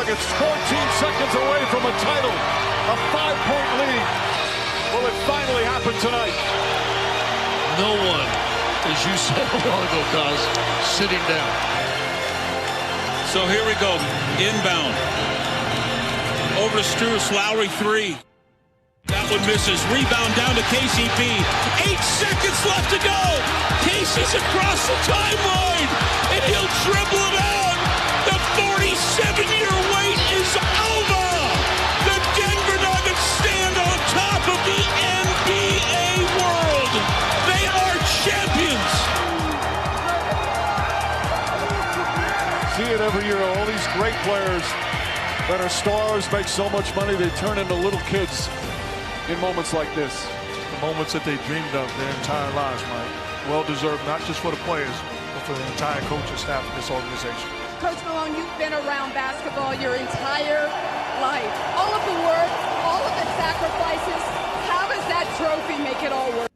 Nuggets 14 seconds away from a title, a 5-point lead. Will it finally happen tonight? No one, as you said a while ago, Kaz, sitting down. So here we go, inbound. Over to Strus, Lowry 3. That one misses. Rebound down to KCP. 8 seconds left to go. Casey's across the timeline, and he'll dribble it out. The 47-year wait is over. The Denver Nuggets stand on top of the NBA world. They are champions. See it every year. All these great players that are stars make so much money, they turn into little kids in moments like this. The moments that they dreamed of their entire lives, Mike. Well-deserved, not just for the players, but for the entire coaching staff of this organization. Coach Malone, you've been around basketball your entire life. All of the work, all of the sacrifices, how does that trophy make it all work?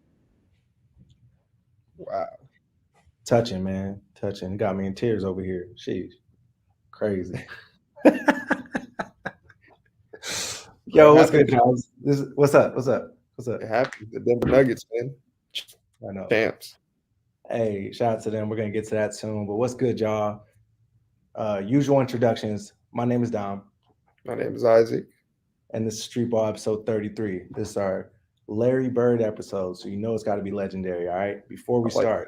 Wow. Touching, man. Touching. Got me in tears over here. Sheesh. Crazy. Yo, what's good, Charles? What's up? What's up? What's up? Happy the Denver Nuggets, man. I know. Champs. Hey, shout out to them. We're gonna get to that soon. But what's good, y'all? Usual introductions. My name is Dom. My name is Isaac. And this is Streetball episode 33. This is our Larry Bird episode, so you know it's got to be legendary, all right? Before we start,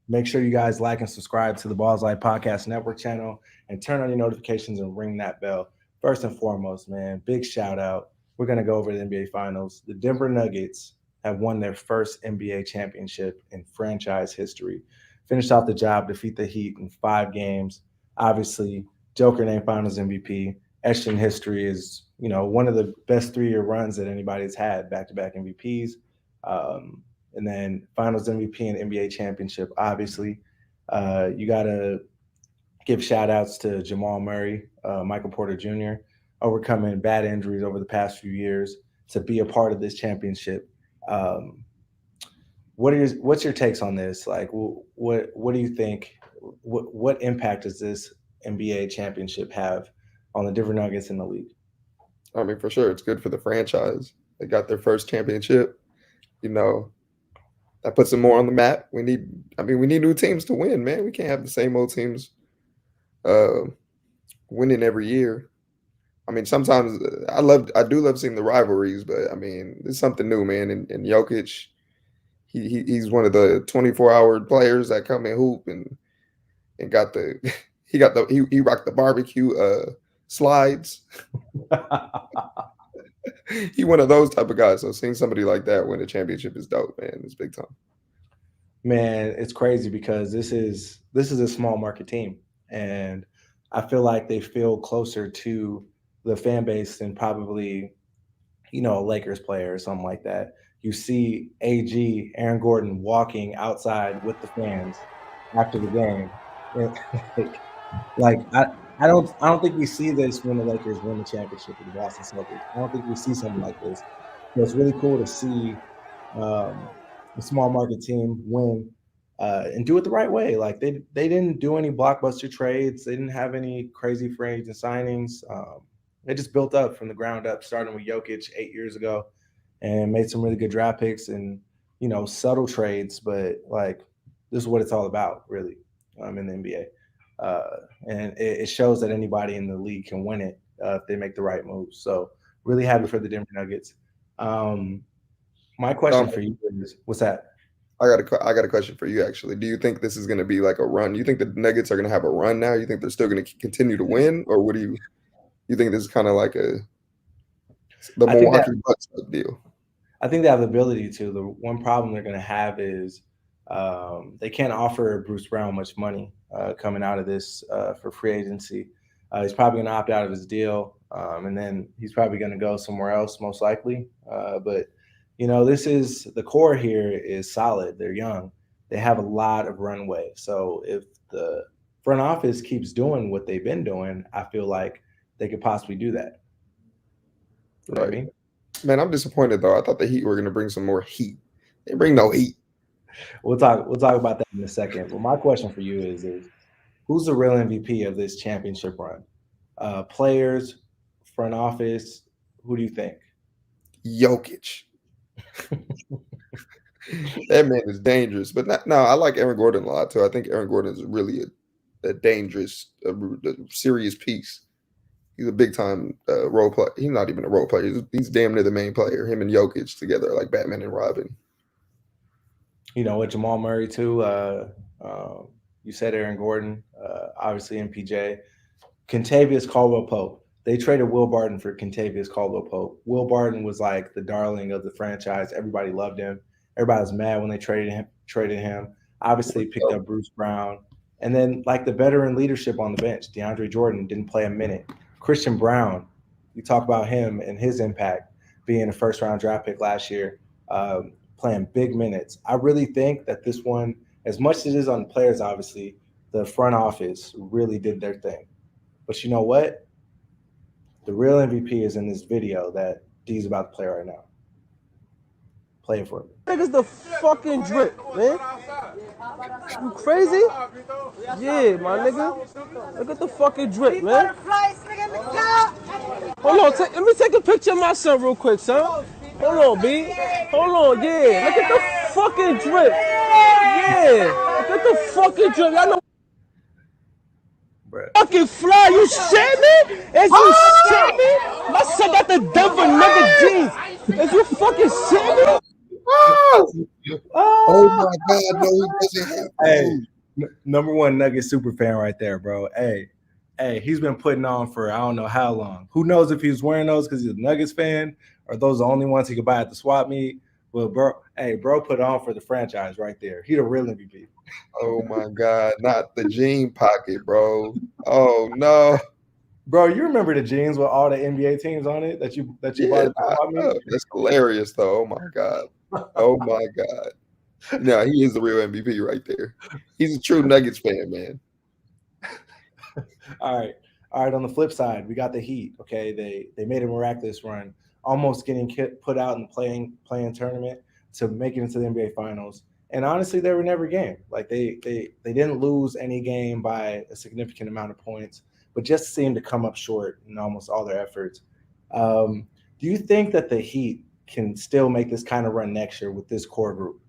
make sure you guys like and subscribe to the Balls Live Podcast Network channel and turn on your notifications and ring that bell. First and foremost, man, big shout out. We're going to go over the NBA Finals. The Denver Nuggets have won their first NBA championship in franchise history. Finished off the job, defeat the Heat in 5 games. Obviously, Joker named Finals MVP. Etched in history is, you know, one of the best 3-year runs that anybody's had, back-to-back MVPs. And then Finals MVP and NBA championship, obviously. You got to give shout-outs to Jamal Murray, Michael Porter Jr., overcoming bad injuries over the past few years to be a part of this championship. What's your takes on this? Like, what do you think? What impact does this NBA championship have on the Denver Nuggets in the league? I mean, for sure, it's good for the franchise. They got their first championship. You know, that puts them more on the map. We need new teams to win, man. We can't have the same old teams winning every year. I mean, sometimes I do love seeing the rivalries, but I mean, it's something new, man. And Jokic, he's one of the 24-hour players that come and hoop and got he rocked the barbecue slides. He one of those type of guys. So seeing somebody like that win a championship is dope, man. It's big time. Man, it's crazy because this is a small market team, and I feel like they feel closer to the fan base than probably, you know, a Lakers player or something like that. You see AG, Aaron Gordon, walking outside with the fans after the game. Like I don't think we see this when the Lakers win the championship with the Boston Celtics. I don't think we see something like this. So it's really cool to see a small market team win and do it the right way. Like they didn't do any blockbuster trades. They didn't have any crazy free agent signings. They just built up from the ground up, starting with Jokic 8 years ago, and made some really good draft picks and, you know, subtle trades. But like this is what it's all about, really, in the NBA. And it shows that anybody in the league can win it if they make the right moves. So really happy for the Denver Nuggets. My question for you is, what's that? I got a question for you, actually. Do you think this is going to be like a run? You think the Nuggets are going to have a run now? You think they're still going to continue to win? Or what do you think this is kind of like the Milwaukee Bucks deal? I think they have the ability to. The one problem they're going to have is they can't offer Bruce Brown much money coming out of this for free agency. He's probably going to opt out of his deal, and then he's probably going to go somewhere else, most likely. But, you know, the core here is solid. They're young. They have a lot of runway. So if the front office keeps doing what they've been doing, I feel like they could possibly do that. You know what I mean? Man, I'm disappointed, though. I thought the Heat were going to bring some more heat. They bring no heat. We'll talk about that in a second. Well, my question for you is who's the real MVP of this championship run? Players, front office, who do you think? Jokic. That man is dangerous. But no, I like Aaron Gordon a lot too. I think Aaron Gordon is really a dangerous, a serious piece. He's a big time role player. He's not even a role player. He's damn near the main player. Him and Jokic together, like Batman and Robin. You know, with Jamal Murray too. You said Aaron Gordon, obviously MPJ. Kentavious Caldwell-Pope. They traded Will Barton for Kentavious Caldwell-Pope. Will Barton was like the darling of the franchise. Everybody loved him. Everybody was mad when they traded him. Obviously picked up Bruce Brown. And then like the veteran leadership on the bench, DeAndre Jordan didn't play a minute. Christian Brown, you talk about him and his impact being a first-round draft pick last year, playing big minutes. I really think that this one, as much as it is on the players, obviously, the front office really did their thing. But you know what? The real MVP is in this video that D's about to play right now. Play it for me. Niggas the fucking drip, man. You crazy? Yeah, my nigga. Look at the fucking drip, man. Hold on, let me take a picture of my son real quick, son. Hold on, B. Hold on, yeah. Look at the fucking drip. Yeah. Look at the fucking drip. Y'all know. Bruh. Fucking fly, you shit me? Is you shit me? My son got the Denver nigga jeans. Is you fucking shit me? Oh my God, no, he doesn't have Hey, number one Nugget super fan right there, bro. Hey, he's been putting on for I don't know how long. Who knows if he was wearing those because he's a Nuggets fan or those the only ones he could buy at the swap meet. Well, bro put on for the franchise right there. He the real MVP. Oh my God, not the jean pocket, bro. Oh no. Bro, you remember the jeans with all the NBA teams on it that you bought at the swap meet? That's hilarious though. Oh my God. Oh my God. No, he is the real MVP right there. He's a true Nuggets fan, man. All right. On the flip side, we got the Heat. Okay, they made a miraculous run, almost getting put out in the playing tournament to make it into the NBA Finals. And honestly, they were never game. Like they didn't lose any game by a significant amount of points, but just seemed to come up short in almost all their efforts. Do you think that the Heat can still make this kind of run next year with this core group?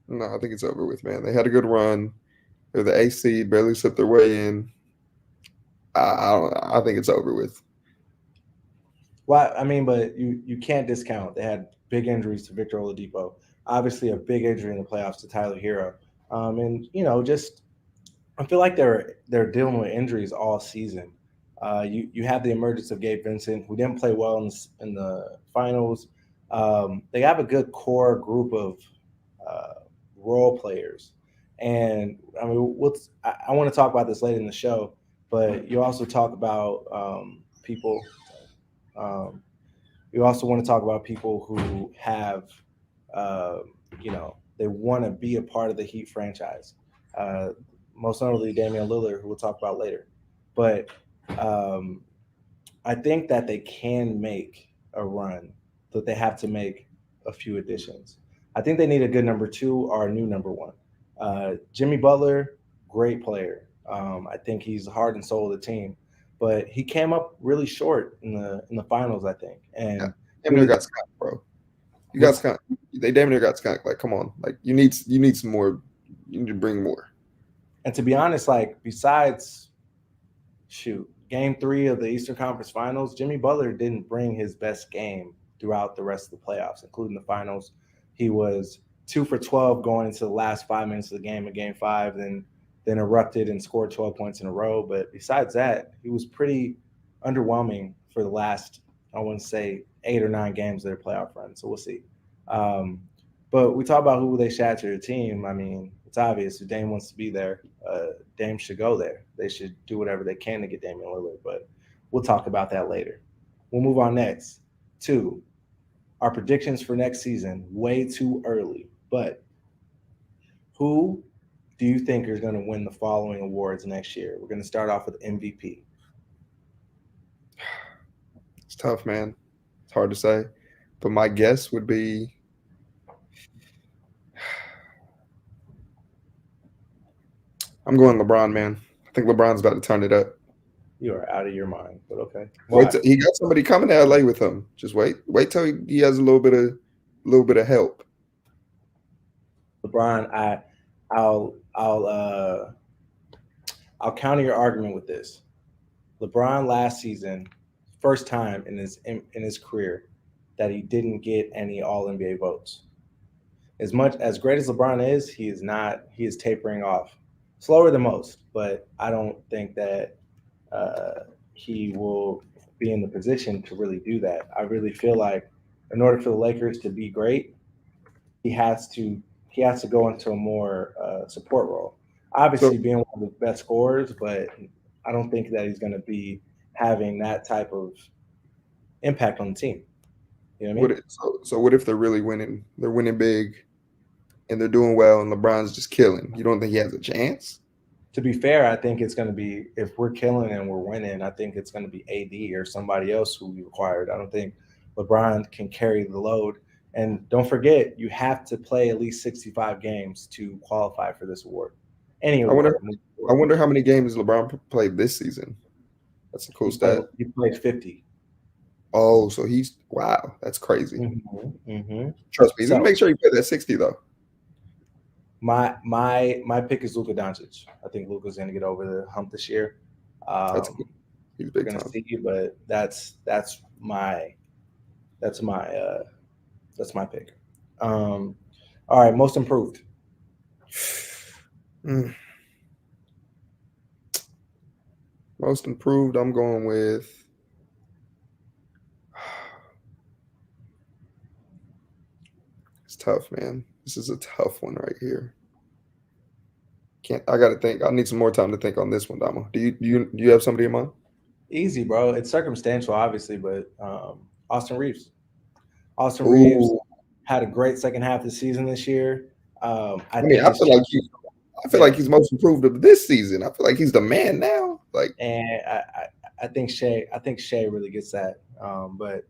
No, I think it's over with, man. They had a good run. They're the AC, barely slipped their way in. I think it's over with. Well, I mean, but you can't discount. They had big injuries to Victor Oladipo. Obviously, a big injury in the playoffs to Tyler Hero. And just I feel like they're dealing with injuries all season. You have the emergence of Gabe Vincent, who didn't play well in the finals. They have a good core group of role players, and I mean, I want to talk about this later in the show. But you also talk about people. You also want to talk about people who have, they want to be a part of the Heat franchise. Most notably Damian Lillard, who we'll talk about later. But I think that they can make a run, but they have to make a few additions. I think they need a good number two or a new number one. Jimmy Butler, great player. I think he's the heart and soul of the team, but he came up really short in the finals, I think. And damn near got skunked, bro. You got skunked. They damn near got skunked. Like, come on, like you need some more. You need to bring more. And to be honest, like besides, Game 3 of the Eastern Conference Finals, Jimmy Butler didn't bring his best game throughout the rest of the playoffs, including the finals. He was 2 for 12 going into the last 5 minutes of the game in Game 5, then erupted and scored 12 points in a row. But besides that, he was pretty underwhelming for the last, I want to say, 8 or 9 games of their playoff run. So we'll see. But we talk about who they should to their team. I mean, it's obvious if Dame wants to be there, Dame should go there. They should do whatever they can to get Damian Lillard. But we'll talk about that later. We'll move on next to our predictions for next season. Way too early. But who do you think is going to win the following awards next year? We're going to start off with MVP. It's tough, man. It's hard to say. But my guess would be I'm going LeBron, man. I think LeBron's about to turn it up. You are out of your mind. But okay. Wait till, he got somebody coming to LA with him. Just wait till he has a little bit of help. LeBron, I'll counter your argument with this. LeBron last season, first time in his career that he didn't get any All NBA votes. As great as LeBron is, he is tapering off slower than most, but I don't think that he will be in the position to really do that. I really feel like in order for the Lakers to be great, he has to go into a more support role. Obviously, being one of the best scorers, but I don't think that he's going to be having that type of impact on the team. You know what I mean? So what if they're really winning? They're winning big, and they're doing well, and LeBron's just killing. You don't think he has a chance? To be fair, I think it's going to be, if we're killing and we're winning, I think it's going to be AD or somebody else who we required. I don't think LeBron can carry the load. And don't forget, you have to play at least 65 games to qualify for this award. I wonder how many games LeBron played this season. That's a cool stat. He played 50. Oh, so wow, that's crazy. Mm-hmm. Trust me, just make sure you play that 60 though. My pick is Luka Doncic. I think Luka's going to get over the hump this year. That's good. He's big time. See, but that's my pick. All right, most improved. Most improved, I'm going with it's tough, man. This is a tough one right here. I got to think. I need some more time to think on this one, Damo. Do you have somebody in mind? Easy, bro. It's circumstantial, obviously, but Austin Reeves. Reeves had a great second half of the season this year. I feel like he's most improved of this season. I feel like he's the man now. And I think Shea really gets that. But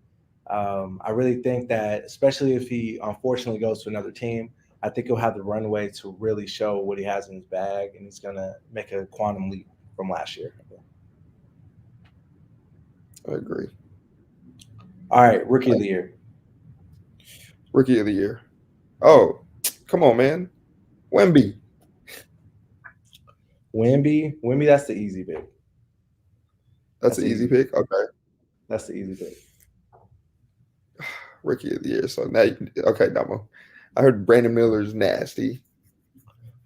I really think that, especially if he unfortunately goes to another team, I think he'll have the runway to really show what he has in his bag, and he's gonna make a quantum leap from last year. I agree. All right, rookie of the year. Rookie of the year. Oh, come on, man. Wemby, that's the easy pick. That's the easy pick? Okay. That's the easy pick. Rookie of the year. So now, okay, Damo. I heard Brandon Miller's nasty.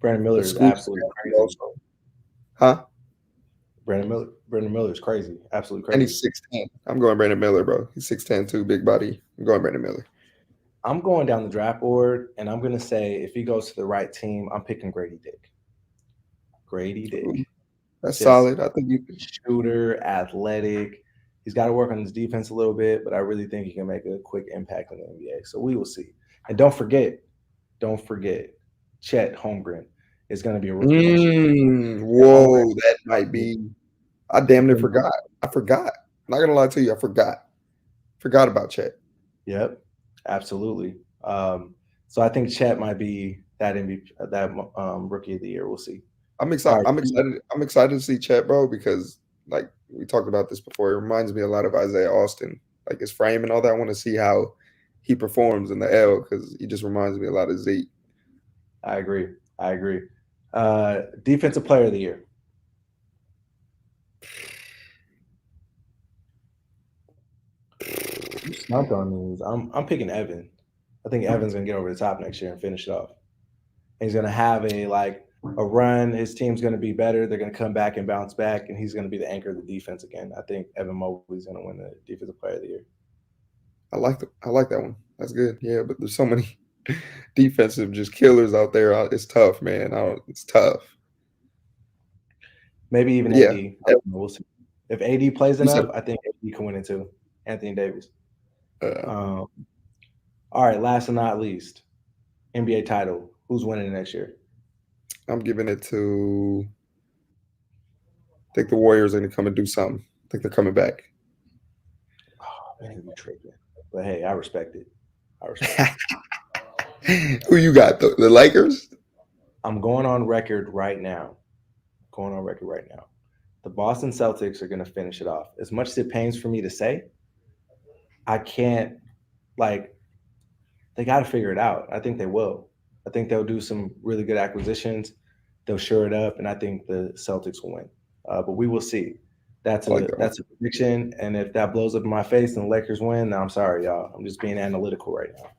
Brandon Miller is absolutely crazy. Also. Huh? Brandon Miller is crazy. Absolutely crazy. And he's 6'10". I'm going Brandon Miller, bro. He's 6'10", too, big body. I'm going Brandon Miller. I'm going down the draft board, and I'm going to say if he goes to the right team, I'm picking Grady Dick. Ooh, that's solid. I think shooter, athletic. He's got to work on his defense a little bit, but I really think he can make a quick impact in the NBA. So we will see. And don't forget, Chet Holmgren is going to be a rookie. Whoa, that might be. I damn near forgot. I'm not going to lie to you. I forgot about Chet. Yep, absolutely. So I think Chet might be that MVP, that rookie of the year. We'll see. I'm excited. I'm excited to see Chet, bro, because like we talked about this before. It reminds me a lot of Isaiah Austin, like his frame and all that. I want to see how he performs in the L because he just reminds me a lot of Zeke. I agree. Defensive player of the year. You stumped on these. I'm picking Evan. I think Evan's gonna get over the top next year and finish it off. And he's gonna have a run. His team's gonna be better. They're gonna come back and bounce back, and he's gonna be the anchor of the defense again. I think Evan Mobley's gonna win the defensive player of the year. I like that one. That's good. Yeah, but there's so many defensive just killers out there. It's tough, man. It's tough. Maybe even AD. We'll see. If AD plays enough, I think AD can win it too. Anthony Davis. All right, last and not least, NBA title. Who's winning next year? I'm giving it to. I think the Warriors are going to come and do something. I think they're coming back. Oh man, you tripping. But hey, I respect it. Who you got? The Lakers? I'm going on record right now. The Boston Celtics are going to finish it off. As much as it pains for me to say, I can't, like, they got to figure it out. I think they will. I think they'll do some really good acquisitions. They'll shore it up, and I think the Celtics will win. But we will see. That's a prediction, and if that blows up in my face and the Lakers win, then I'm sorry, y'all. I'm just being analytical right now.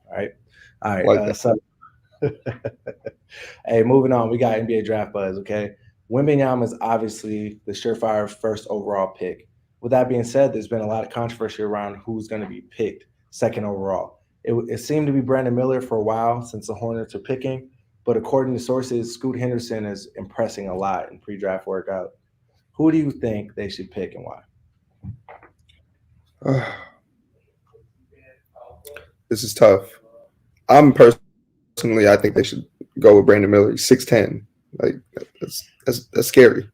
All right. So, hey, moving on. We got NBA draft buzz. Okay, Wembanyama is obviously the surefire first overall pick. With that being said, there's been a lot of controversy around who's going to be picked second overall. It seemed to be Brandon Miller for a while since the Hornets are picking, but according to sources, Scoot Henderson is impressing a lot in pre-draft workout. Who do you think they should pick and why? This is tough. Personally, I think they should go with Brandon Miller. He's 6'10". Like that's scary.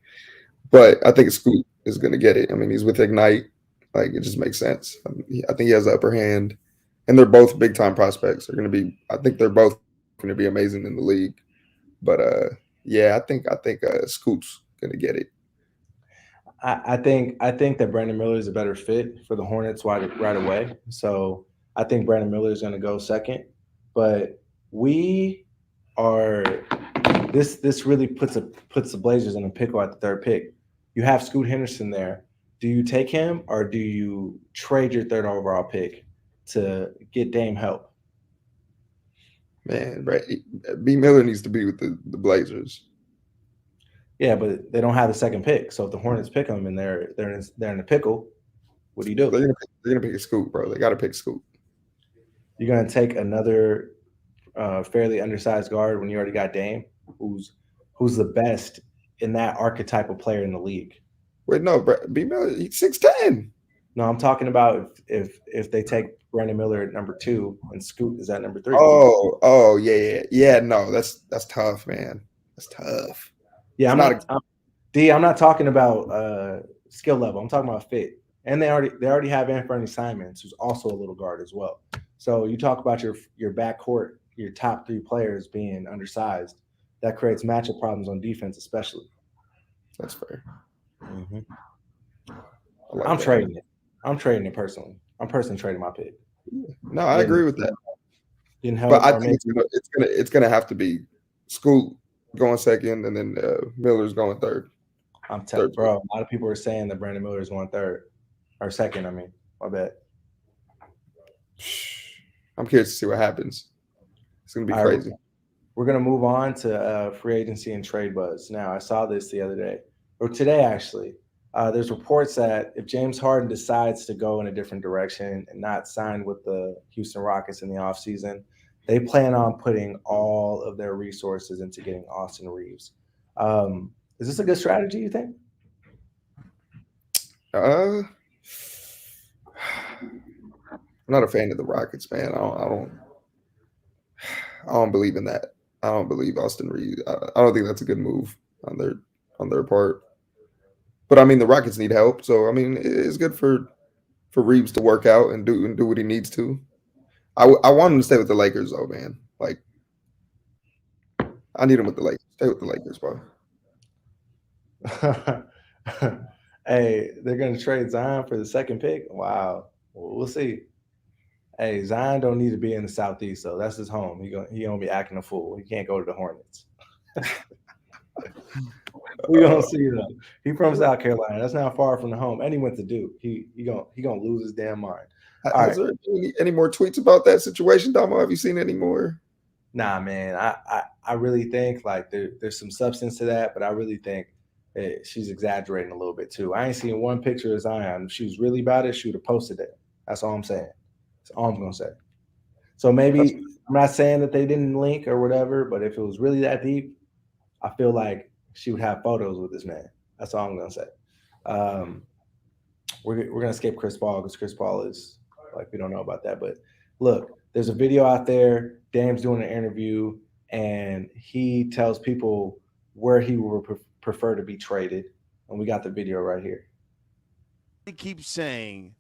But I think Scoot is going to get it. I mean, he's with Ignite. Like, it just makes sense. I think he has the upper hand. And they're both big-time prospects. I think they're both going to be amazing in the league. But, yeah, I think Scoot's going to get it. I think that Brandon Miller is a better fit for the Hornets right away. So I think Brandon Miller is going to go second. But we are this really puts the Blazers in a pickle at the third pick. You have Scoot Henderson there. Do you take him or do you trade your third overall pick to get Dame help? Man, B. Miller needs to be with the Blazers. Yeah, but they don't have the second pick. So if the Hornets pick him and they're in the pickle, what do you do? They're gonna pick a Scoot, bro. They got to pick Scoot. You're gonna take another fairly undersized guard when you already got Dame, who's the best in that archetype of player in the league. Wait, no, B. Miller, he's 6'10". No, I'm talking about if they take Brandon Miller at number 2 and Scoot is at number 3. Oh, yeah. No, that's tough, man. That's tough. Yeah, I'm not talking about skill level. I'm talking about fit. And they already have Anthony Simons, who's also a little guard as well. So you talk about your backcourt, your top 3 players being undersized. That creates matchup problems on defense, especially. That's fair. Mm-hmm. I'm trading it. I'm trading it personally. I'm personally trading my pick. No, I agree with that. But I think it's gonna have to be Scoot going second, and then Miller's going third. I'm telling you, bro. A lot of people are saying that Brandon Miller is going third or second. I mean, my bad. I'm curious to see what happens. It's gonna be crazy. We're gonna move on to free agency and trade buzz. Now, I saw this the other day, or today actually. There's reports that if James Harden decides to go in a different direction and not sign with the Houston Rockets in the offseason, they plan on putting all of their resources into getting Austin Reeves. Is this a good strategy, you think? I'm not a fan of the Rockets, man. I don't believe in that. I don't believe Austin Reeves. I don't think that's a good move on their part. But I mean, the Rockets need help, so I mean, it's good for Reeves to work out and do what he needs to. I want him to stay with the Lakers, though, man. Like, I need him with the Lakers. Stay with the Lakers, bro. Hey, they're gonna trade Zion for the second pick. Wow, we'll see. Hey, Zion don't need to be in the Southeast, so that's his home. He gonna be acting a fool. He can't go to the Hornets. We gonna see though. He from South Carolina. That's not far from the home. And he went to Duke. He gonna lose his damn mind. Has there any more tweets about that situation, Damo? Have you seen any more? Nah, man. I really think like there's some substance to that, but I really think she's exaggerating a little bit too. I ain't seen one picture of Zion. If she was really about it, she would have posted it. That's all I'm saying. That's all I'm gonna say. So maybe I'm not saying that they didn't link or whatever, but if it was really that deep, I feel like she would have photos with this man. That's all I'm gonna say. We're gonna skip Chris Paul because Chris Paul is like, we don't know about that. But look, there's a video out there. Dame's doing an interview, and he tells people where he would prefer to be traded. And we got the video right here. He keeps saying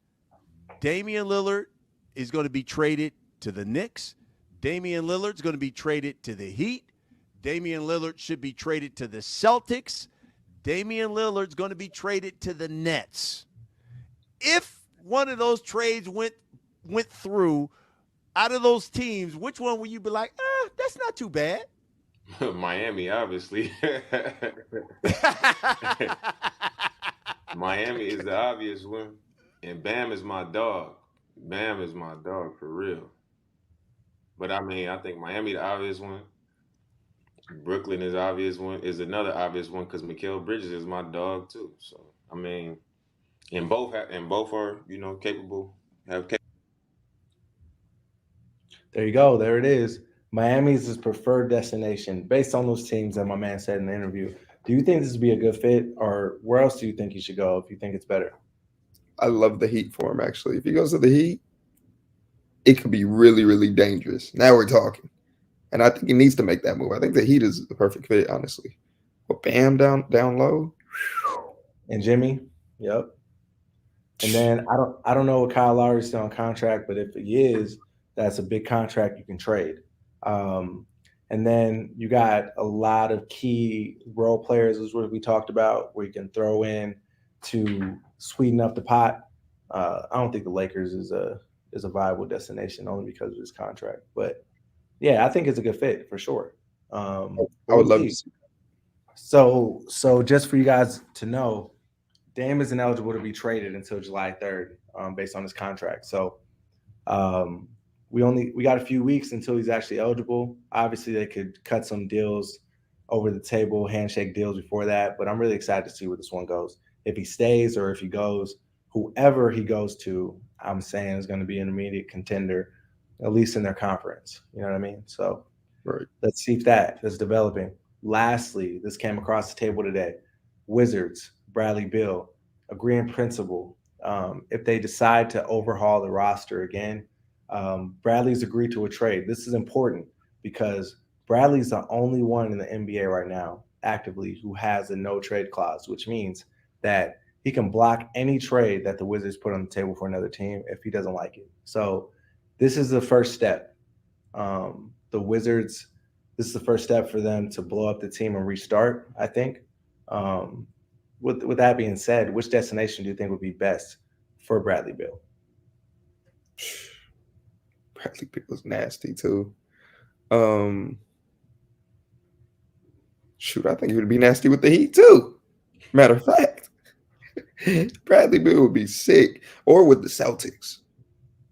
Damian Lillard is going to be traded to the Knicks. Damian Lillard's going to be traded to the Heat. Damian Lillard should be traded to the Celtics. Damian Lillard's going to be traded to the Nets. If one of those trades went through out of those teams, which one would you be like, that's not too bad? Miami, obviously. Miami is the obvious one. And Bam is my dog. Bam is my dog for real. But I mean, I think Miami the obvious one. Brooklyn is obvious one. Is another obvious one because Mikal Bridges is my dog too. So I mean, and both are capable. There you go. There it is. Miami's his preferred destination based on those teams that my man said in the interview. Do you think this would be a good fit, or where else do you think he should go if you think it's better? I love the Heat for him, actually. If he goes to the Heat, it could be really, really dangerous. Now we're talking. And I think he needs to make that move. I think the Heat is the perfect fit, honestly. But Bam down low. And Jimmy, yep. And then I don't know what Kyle Lowry's still on contract, but if he is, that's a big contract you can trade. And then you got a lot of key role players, is what we talked about, where you can throw in to sweeten up the pot. I don't think the Lakers is a viable destination only because of his contract. But yeah, I think it's a good fit for sure. I would love to see. So just for you guys to know, Dame isn't eligible to be traded until July 3rd, based on his contract. So we got a few weeks until he's actually eligible. Obviously, they could cut some deals over the table, handshake deals before that. But I'm really excited to see where this one goes. If he stays or if he goes, whoever he goes to, I'm saying is going to be an immediate contender, at least in their conference. You know what I mean? So right. Let's see if that's developing. Lastly, this came across the table today. Wizards, Bradley Beal, agree in principle. If they decide to overhaul the roster again, Bradley's agreed to a trade. This is important because Bradley's the only one in the NBA right now actively who has a no trade clause, which means that he can block any trade that the Wizards put on the table for another team if he doesn't like it. So this is the first step. The Wizards, this is the first step for them to blow up the team and restart, I think. With that being said, which destination do you think would be best for Bradley Beal? Bradley Beal's nasty too. Shoot, I think he would be nasty with the Heat too. Matter of fact, Bradley Beal would be sick, or with the Celtics.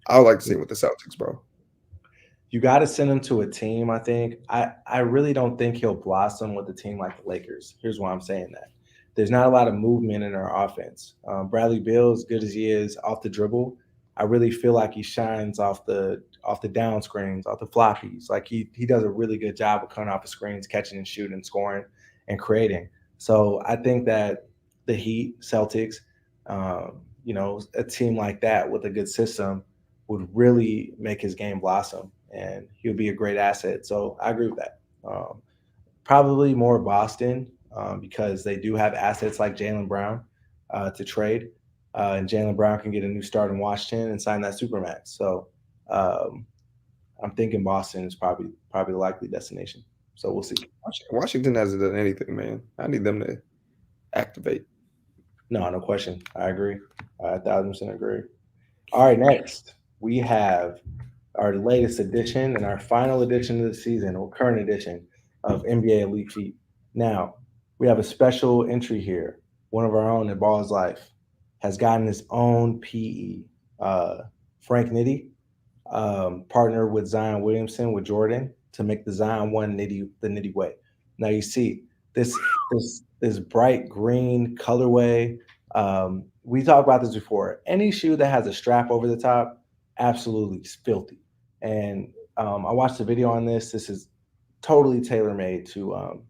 I would like to see him with the Celtics, bro. You got to send him to a team, I think. I really don't think he'll blossom with a team like the Lakers. Here's why I'm saying that. There's not a lot of movement in our offense. Bradley Beal, as good as he is off the dribble, I really feel like he shines off the down screens, off the floppies. Like he does a really good job of coming off the screens, catching and shooting, scoring, and creating. So I think that the Heat, Celtics, a team like that with a good system would really make his game blossom, and he'll be a great asset. So I agree with that. Probably more Boston because they do have assets like Jaylen Brown to trade. And Jaylen Brown can get a new start in Washington and sign that Supermax. So I'm thinking Boston is probably the likely destination. So we'll see. Washington hasn't done anything, man. I need them to activate. No question. I agree. I 1,000% agree. All right, next we have our latest edition and our final edition of the season, or current edition of NBA Elite Feet. Now, we have a special entry here. One of our own at Ball's Life has gotten his own PE. Frank Nitti partnered with Zion Williamson with Jordan to make the Zion 1 Nitti the Nitti way. Now you see this bright green colorway. We talked about this before. Any shoe that has a strap over the top, absolutely filthy. And I watched the video on this. This is totally tailor-made to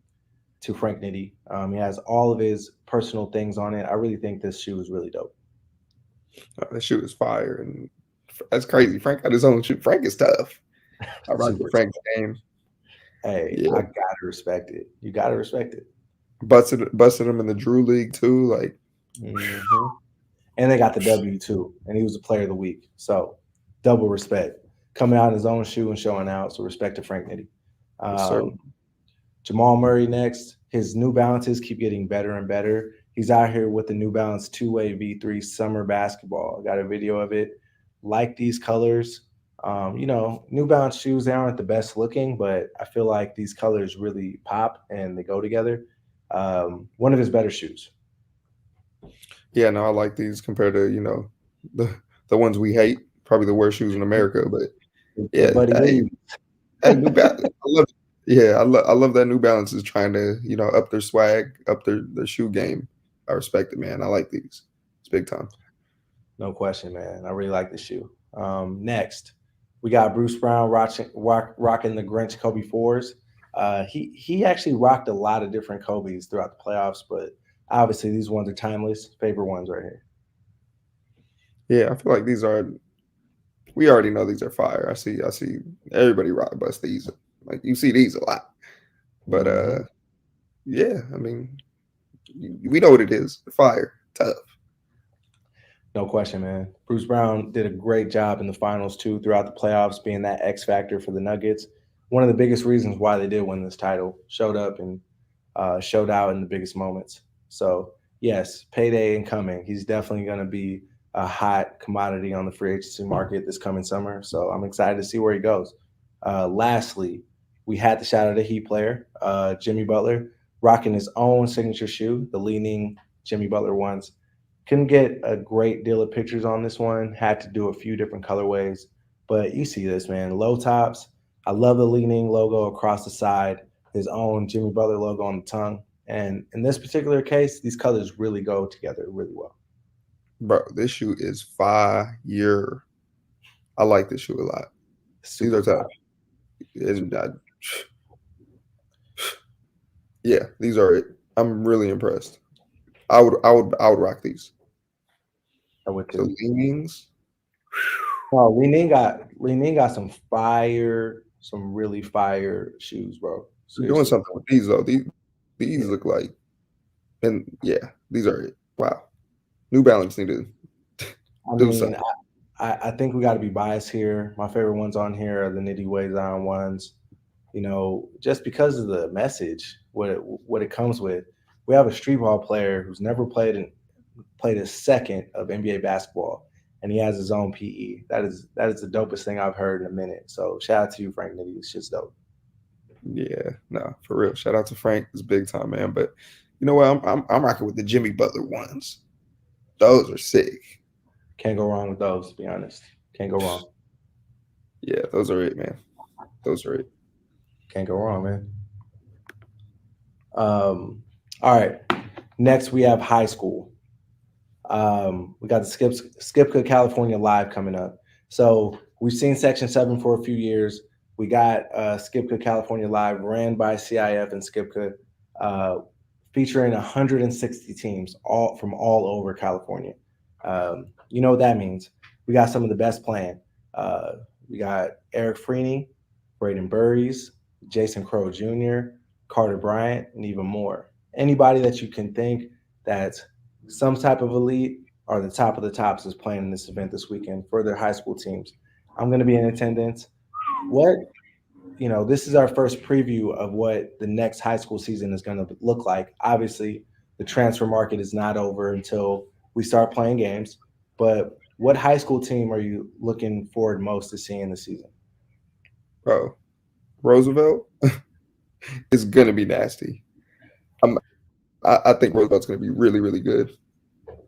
Frank Nitti. He has all of his personal things on it. I really think this shoe is really dope. This shoe is fire, and that's crazy. Frank got his own shoe. Frank is tough. I rock with Frank's game. Hey, yeah. I gotta respect it. You gotta respect it. Busted him in the Drew League too, like. Mm-hmm. And they got the W too, and he was the Player of the Week. So double respect. Coming out in his own shoe and showing out. So respect to Frank Nitti. Yes, Jamal Murray next. His New Balances keep getting better and better. He's out here with the New Balance two-way V3 summer basketball. I got a video of it. Like these colors. New Balance shoes, they aren't the best looking, but I feel like these colors really pop and they go together. One of his better shoes. Yeah, no, I like these compared to, the ones we hate, probably the worst shoes in America. But The yeah, Buddy Lee. that New Balance, I love that New Balance is trying to, up their swag, up their shoe game. I respect it, man. I like these. It's big time. No question, man. I really like the shoe. Next, we got Bruce Brown rocking the Grinch Kobe 4s. He actually rocked a lot of different Kobe's throughout the playoffs, but obviously these ones are timeless. Favorite ones right here. Yeah, I feel like we already know these are fire. I see everybody rock bust these. Like you see these a lot. But yeah, I mean, we know what it is. Fire, tough. No question, man. Bruce Brown did a great job in the finals too, throughout the playoffs, being that X factor for the Nuggets. One of the biggest reasons why they did win this title. Showed up and showed out in the biggest moments. So yes, payday incoming. He's definitely going to be a hot commodity on the free agency market this coming summer. So I'm excited to see where he goes. Lastly, we had to shout out a Heat player, Jimmy Butler, rocking his own signature shoe, the leaning Jimmy Butler ones. Couldn't get a great deal of pictures on this one. Had to do a few different colorways, but you see this, man. Low tops. I love the leaning logo across the side. His own Jimmy Butler logo on the tongue. And in this particular case, these colors really go together really well. Bro, this shoe is fire. I like this shoe a lot. These are tough. And yeah, these are it. I'm really impressed. I would rock these. I would too. The leanings. Oh, Li-Ning got some really fire shoes, bro. You're doing something with these though. These look like, and yeah, these are it. Wow. New Balance need to do something. I think we got to be biased here. My favorite ones on here are the Nitty Way Zion ones. Just because of the message, what it comes with. We have a street ball player who's never played a second of NBA basketball, and he has his own PE. That is the dopest thing I've heard in a minute. So shout out to you, Frank Nitty. It's just dope. Yeah, no, for real. Shout out to Frank. It's big time, man. But you know what? I'm rocking with the Jimmy Butler ones. Those are sick. Can't go wrong with those, to be honest. Can't go wrong. Yeah, those are it, man. Those are it. Can't go wrong, man. All right. Next, we have high school. We got the Skipka California Live coming up. So we've seen Section 7 for a few years. We got Skipka California Live ran by CIF and Skipka, featuring 160 teams from all over California. You know what that means. We got some of the best playing. We got Eric Freeney, Braden Burries, Jason Crow Jr., Carter Bryant, and even more. Anybody that you can think that's some type of elite or the top of the tops is playing in this event this weekend for their high school teams. I'm going to be in attendance. This is our first preview of what the next high school season is going to look like. Obviously, the transfer market is not over until we start playing games. But what high school team are you looking forward most to seeing this season? Bro, Roosevelt is going to be nasty. I think Roosevelt's going to be really, really good.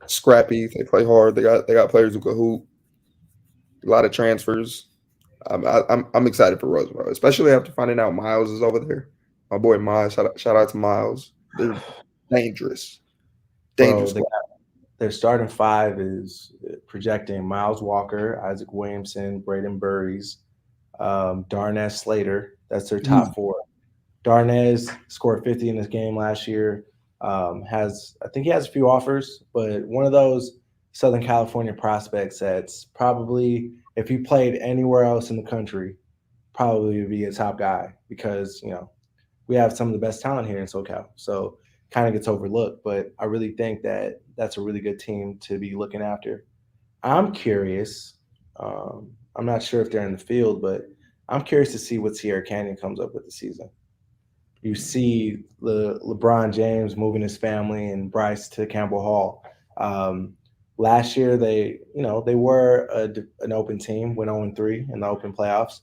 Scrappy. They play hard. They got players who can hoop. A lot of transfers. I'm excited for Roosevelt, especially after finding out Miles is over there. My boy Miles. Shout out to Miles. They're dangerous. Dangerous. Bro, their starting five is projecting Miles Walker, Isaac Williamson, Braden Burries, Darnez Slater. That's their top four. Darnez scored 50 in this game last year. I think he has a few offers, but one of those Southern California prospects that's probably, if he played anywhere else in the country, probably would be a top guy because, we have some of the best talent here in SoCal. So kind of gets overlooked, but I really think that that's a really good team to be looking after. I'm curious. I'm not sure if they're in the field, but I'm curious to see what Sierra Canyon comes up with this season. You see LeBron James moving his family and Bryce to Campbell Hall. Last year, they were an open team, went 0-3 in the open playoffs,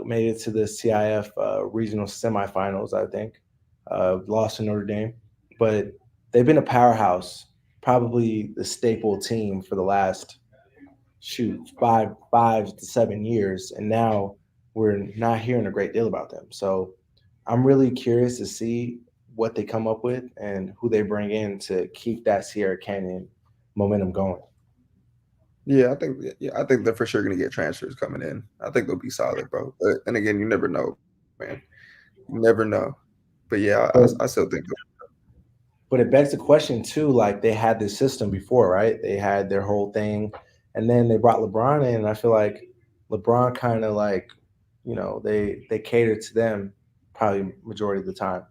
made it to the CIF regional semifinals, I think, lost to Notre Dame, but they've been a powerhouse, probably the staple team for the last 5 to 7 years, and now we're not hearing a great deal about them. So I'm really curious to see what they come up with and who they bring in to keep that Sierra Canyon momentum going. Yeah, I think they're for sure gonna get transfers coming in. I think they'll be solid, bro. But and again, you never know, man. You never know. But yeah, But, I still think but it begs the question too. Like they had this system before, right? They had their whole thing, and then they brought LeBron in. And I feel like LeBron kind of like, they catered to them probably majority of the time,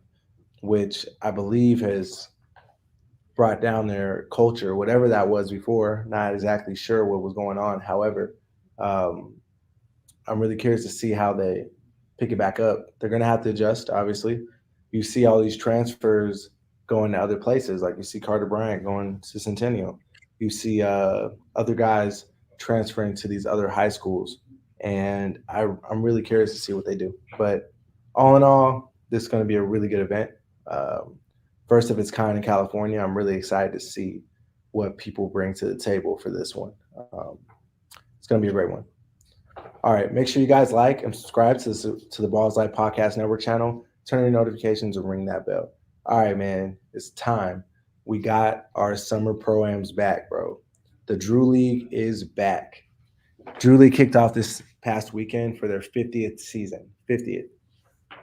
which I believe has brought down their culture, whatever that was before. Not exactly sure what was going on. However, um, I'm really curious to see how they pick it back up. They're going to have to adjust, obviously. You see all these transfers going to other places, like you see Carter Bryant going to Centennial. You see other guys transferring to these other high schools, and I'm really curious to see what they do. But all in all, this is going to be a really good event. Um, First of its kind in California. I'm really excited to see what people bring to the table for this one. It's going to be a great one. All right, make sure you guys like and subscribe to the Balls Life Podcast Network channel. Turn your notifications and ring that bell. All right, man, it's time. We got our summer pro-ams back, bro. The Drew League is back. Drew League kicked off this past weekend for their 50th season. 50th.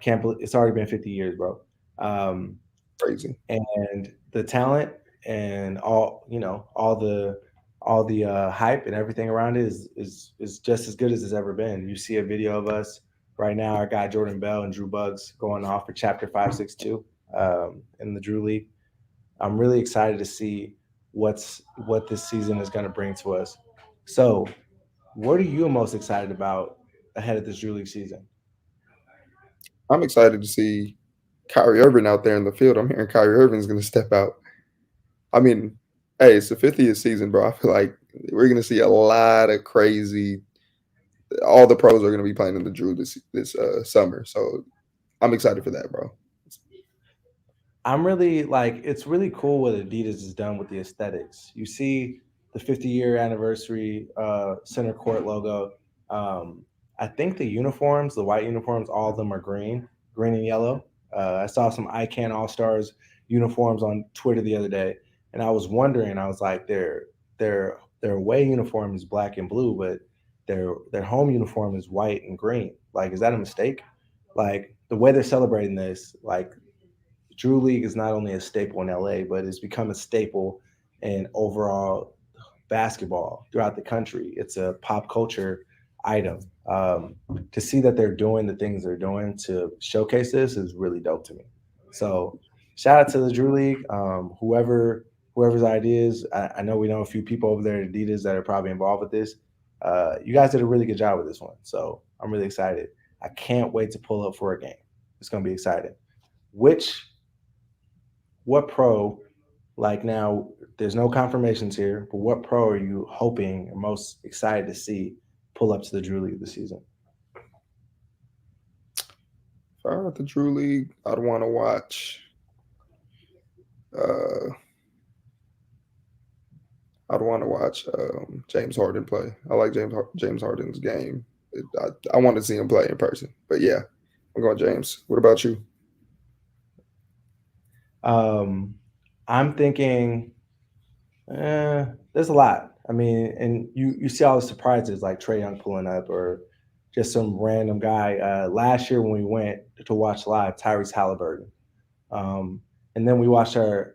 Can't believe it's already been 50 years, bro. crazy. And the talent and all the hype and everything around it is just as good as it's ever been. You see a video of us right now, our guy Jordan Bell and Drew Bugs going off for Chapter 562 in the Drew League. I'm really excited to see what this season is going to bring to us. So, what are you most excited about ahead of this Drew League season? I'm excited to see Kyrie Irving out there in the field. I'm hearing Kyrie Irving's gonna step out. I mean, hey, it's the 50th season, bro. I feel like we're gonna see a lot of crazy. All the pros are gonna be playing in the Drew this summer, so I'm excited for that, bro. I'm really like it's really cool what Adidas has done with the aesthetics. You see the 50-year anniversary center court logo. I think the uniforms, the white uniforms, all of them are green and yellow. I saw some ICANN All Stars uniforms on Twitter the other day, and I was wondering. I was like, their away uniform is black and blue, but their home uniform is white and green. Like, is that a mistake? Like the way they're celebrating this, like Drew League is not only a staple in LA, but it's become a staple in overall basketball throughout the country. It's a pop culture item. To see that they're doing the things they're doing to showcase this is really dope to me. So shout out to the Drew League. Whoever's ideas, I know we know a few people over there at Adidas that are probably involved with this. You guys did a really good job with this one. So I'm really excited. I can't wait to pull up for a game. It's going to be exciting. What pro, like now, there's no confirmations here, but what pro are you hoping or most excited to see pull up to the Drew League this season? If I were at the Drew League, I'd want to watch. I'd want to watch James Harden play. I like James Harden's game. I want to see him play in person. But yeah, I'm going James. What about you? I'm thinking there's a lot. I mean, and you see all the surprises like Trae Young pulling up or just some random guy. Last year when we went to watch live, Tyrese Halliburton. And then we watched 5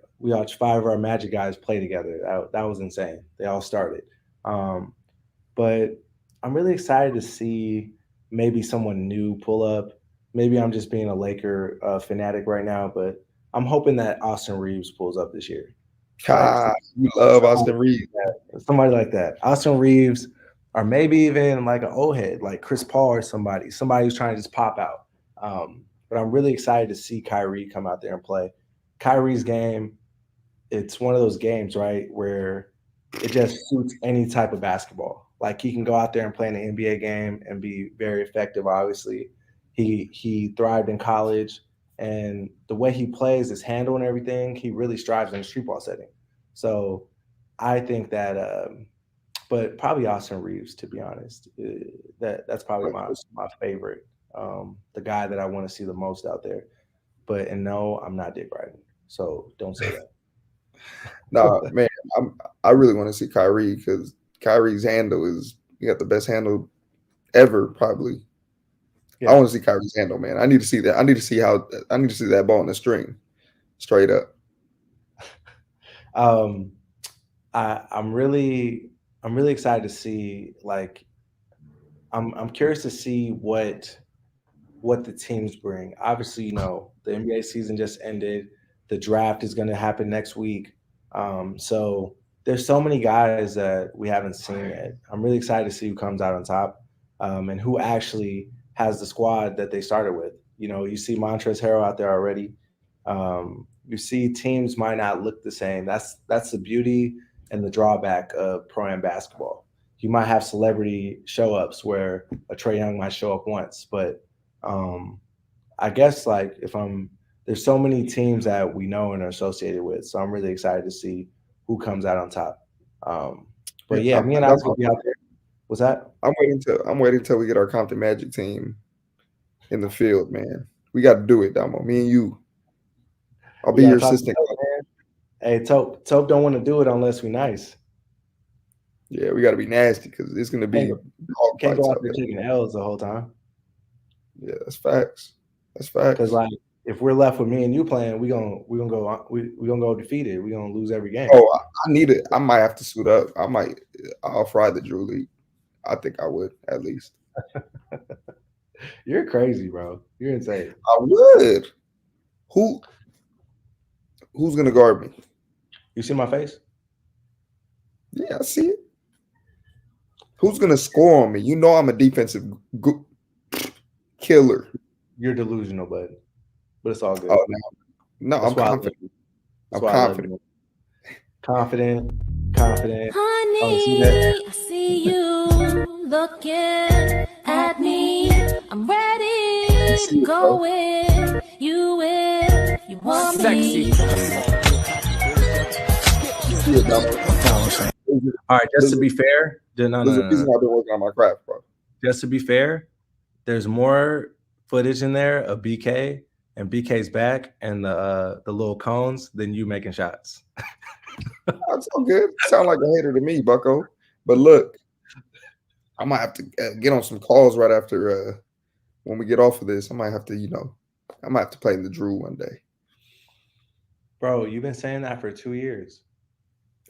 of our Magic guys play together. That was insane. They all started. But I'm really excited to see maybe someone new pull up. Maybe I'm just being a Laker fanatic right now, but I'm hoping that Austin Reeves pulls up this year. You love Austin Reeves. Somebody like that. Austin Reeves, or maybe even like an old head, like Chris Paul or somebody who's trying to just pop out. but I'm really excited to see Kyrie come out there and play. Kyrie's game, it's one of those games, right, where it just suits any type of basketball. Like he can go out there and play in an NBA game and be very effective. Obviously, he thrived in college, and the way he plays, his handle and everything, he really strives in a street ball setting. So I think that, but probably Austin Reeves, to be honest, that's probably my favorite, the guy that I want to see the most out there. But and no, I'm not Dick Bryden, so don't say that. Nah, man, I really want to see Kyrie because Kyrie's handle is he got the best handle ever, probably. Yeah. I want to see Kyrie's handle, man. I need to see that. I need to see that ball in the string, straight up. I'm really excited to see, like, I'm curious to see what the teams bring. Obviously, you know, the NBA season just ended. The draft is going to happen next week. So there's so many guys that we haven't seen yet. I'm really excited to see who comes out on top, and who actually has the squad that they started with. You know, you see Montrezl Harrell out there already. You see teams might not look the same. That's the beauty and the drawback of pro-am basketball. You might have celebrity show-ups where a Trae Young might show up once, but I guess like there's so many teams that we know and are associated with, so I'm really excited to see who comes out on top. But yeah, me and Alex will be out there. What's that? I'm waiting till we get our Compton Magic team in the field, man. We got to do it, Damo. Me and you. I'll be your assistant. Hey, Tope don't want to do it unless we nice. Yeah, we got to be nasty because it's going to be can't go out there taking L's the whole time. Yeah, that's facts. That's facts. Because like if we're left with me and you playing, we gonna go defeated. We gonna lose every game. Oh, I need it. I might have to suit up. I'll fry the Drew League. I think I would at least. You're crazy, bro. You're insane. I would. Who's gonna guard me? You see my face? Yeah, I see it. Who's gonna score on me? You know I'm a defensive killer. You're delusional, bud. But it's all good. Oh no, I'm confident. I'm confident. Confident. Honey, I see you looking at me. I'm ready to go with you if you want me. All right, just to be fair, There's a reason I've been working on my craft, bro. Just to be fair, there's more footage in there of BK and BK's back and the little cones than you making shots. That's so good. Sound like a hater to me, Bucko. But look, I might have to get on some calls right after when we get off of this. I might have to play in the Drew one day. Bro, you've been saying that for 2 years.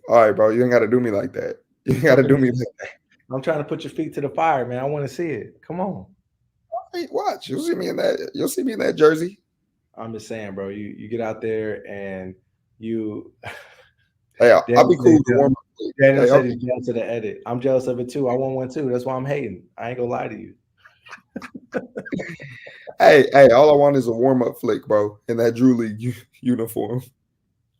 All right, bro. You ain't got to do me like that. You ain't got to do me like that. I'm trying to put your feet to the fire, man. I want to see it. Come on. Hey, watch. You'll see me in that jersey. I'm just saying, bro. You get out there and you. Hey, I'll be cool to warm up. Daniel said he's jealous of the edit. I'm jealous of it too. I want one too. That's why I'm hating. I ain't gonna lie to you. Hey, all I want is a warm up flick, bro, in that Drew League uniform.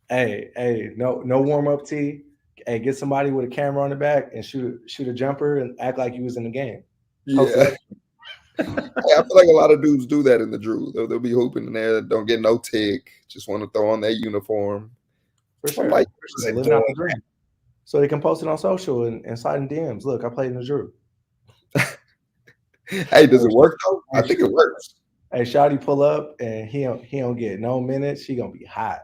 Hey, no warm up tee. Hey, get somebody with a camera on the back and shoot a jumper and act like you was in the game. Yeah. Hey, I feel like a lot of dudes do that in the Drew. They'll be hooping in there, don't get no tick, just want to throw on that uniform. For sure. Living out the dream. So they can post it on social and slide in DMs. Look, I played in the Drew. Hey, does it work though? I think it works. Hey, Shawty pull up and he don't get no minutes. She gonna be hot.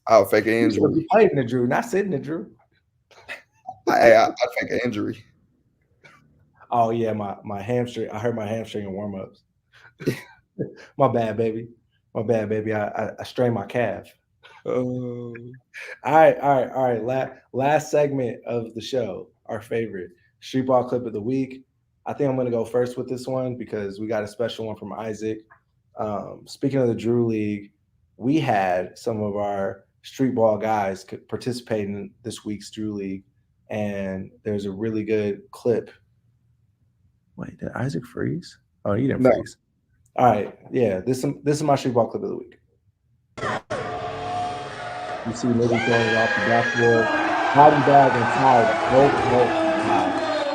I'll fake an injury. He played in the Drew, not sitting in the Drew. I fake an injury. Oh yeah, my hamstring. I hurt my hamstring in warm-ups. My bad, baby. I strained my calf. Oh. All right. Last segment of the show, our favorite street ball clip of the week. I think I'm going to go first with this one because we got a special one from Isaac. Speaking of the Drew League, we had some of our street ball guys participate in this week's Drew League, and there's a really good clip. Wait, did Isaac freeze? Oh, he didn't freeze. All right, yeah. This is my street ball clip of the week. You see Nitty throwing it off the backboard. Body bag and Ty both hit.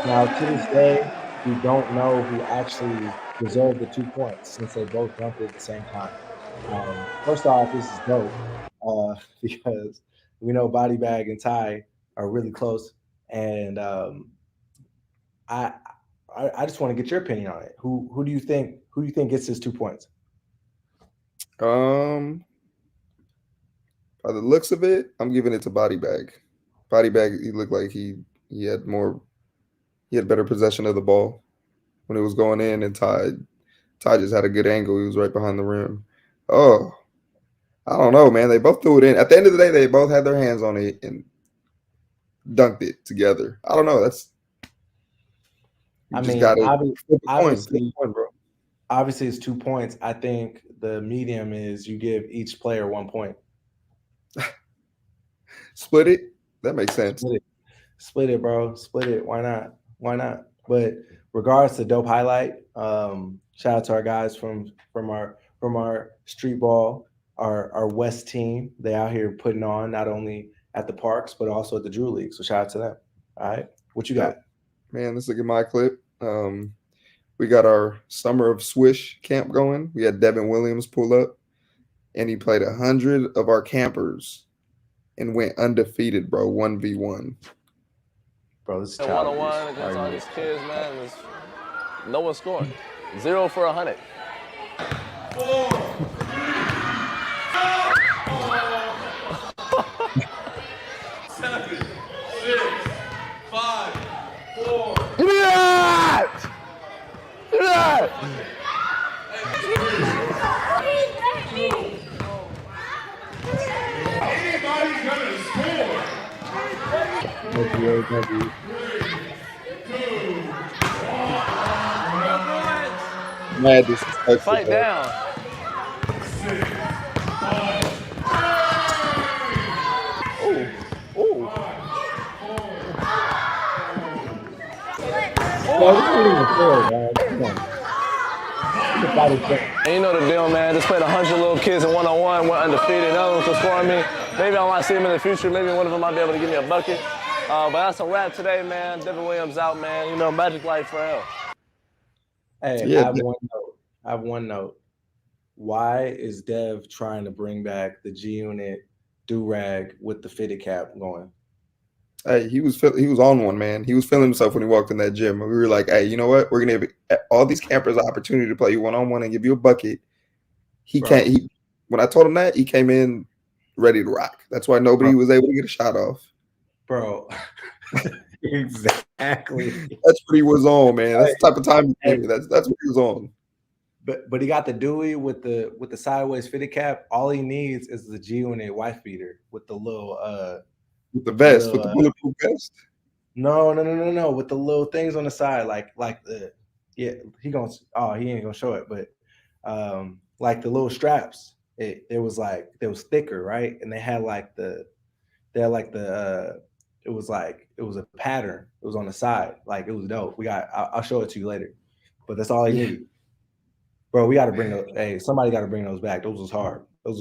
Now, to this day, we don't know who actually deserved the 2 points since they both dunked it at the same time. First off, this is dope because we know Body Bag and Ty are really close, and I just want to get your opinion on it. Who do you think gets his 2 points? By the looks of it, I'm giving it to Body Bag. Body Bag, he looked like he had better possession of the ball when it was going in, and Ty just had a good angle. He was right behind the rim. Oh, I don't know, man. They both threw it in. At the end of the day, they both had their hands on it and dunked it together. I don't know. Obviously, it's 2 points. I think the medium is you give each player 1 point. Split it. That makes sense. Split it, bro. Split it. Why not? But regards to dope highlight, shout out to our guys from our street ball, our West team. They out here putting on not only at the parks but also at the Drew League. So shout out to them. All right, what you got? Man, let's look at my clip. We got our Summer of Swish camp going. We had Devin Williams pull up, and he played 100 of our campers and went undefeated, bro. 1v1. Bro, this is one-on-one against all these kids, man. No one scoring. 0 for 100. 7, 6, 5, 4. Give me that! Give me that! Anybody's gonna score. Thank you. Mad disrespectful. Fight down. 6, 5, Ooh. And you know the deal, man. Just played 100 little kids in one-on-one, went undefeated. None of them can score me. Maybe I might see them in the future. Maybe one of them might be able to give me a bucket. But that's a wrap today, man. Devin Williams out, man. You know, Magic Life forever. Hey, Yeah, I have one note. Why is Dev trying to bring back the G Unit do-rag with the fitted cap going? Hey, he was on one, man. He was feeling himself when he walked in that gym. And we were like, hey, you know what? We're gonna give all these campers an opportunity to play you one-on-one and give you a bucket. When I told him that, he came in ready to rock. That's why nobody was able to get a shot off. Bro. Exactly. That's what he was on, man. That's the type of time he gave me. That's what he was on. But he got the Dewey with the sideways fitted cap. All he needs is the G Unit wife beater with the little with the vest, with the bulletproof vest. No. With the little things on the side, like the he ain't gonna show it, but like the little straps. It was thicker, right? And it was a pattern. It was on the side. Like, it was dope. I'll show it to you later. But that's all he needed. Bro, we got to bring those. Hey, somebody got to bring those back. Those was hard. Bro,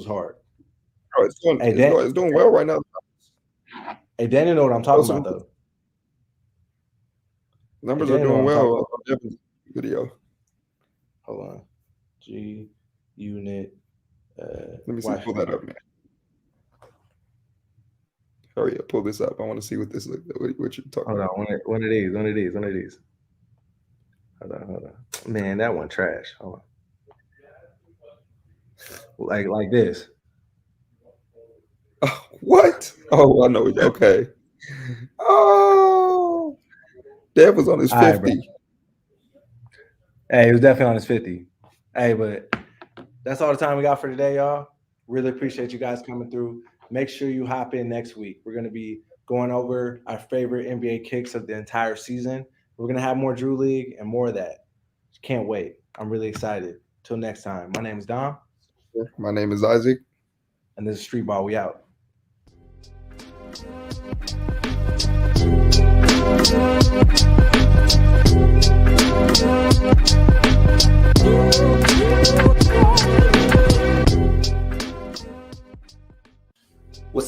it's doing well right now. Hey, Daniel know what I'm talking about, though. Numbers are doing well on Devin's video. Hold on. G Unit. Let me see. Pull that up, man. Hurry up, pull this up. I want to see what this looks like. What you're talking about. Hold on, one of these. Hold on. Man, that one trash. Hold on. Like this. Oh, what? Oh, I know. Okay. Oh, Dev was on his 50. Right, hey, he was definitely on his 50. Hey, but that's all the time we got for today, y'all. Really appreciate you guys coming through. Make sure you hop in next week. We're going to be going over our favorite NBA kicks of the entire season. We're going to have more Drew League and more of that. Can't wait. I'm really excited. Till next time. My name is Dom. My name is Isaac. And this is Street Ball. We out. Ooh.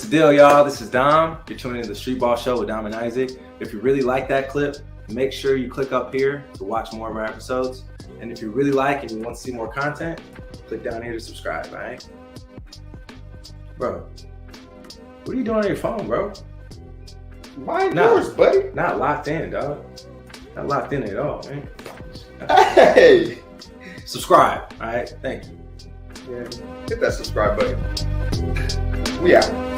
the deal, y'all. This is Dom. You're tuning in to the Street Ball Show with Dom and Isaac. If you really like that clip, make sure you click up here to watch more of our episodes. And if you really like and you want to see more content, click down here to subscribe, all right? Bro, what are you doing on your phone, bro? Mine yours, buddy. Not locked in, dog. Not locked in at all, man. Hey! Subscribe, all right? Thank you. Yeah, hit that subscribe button. We out.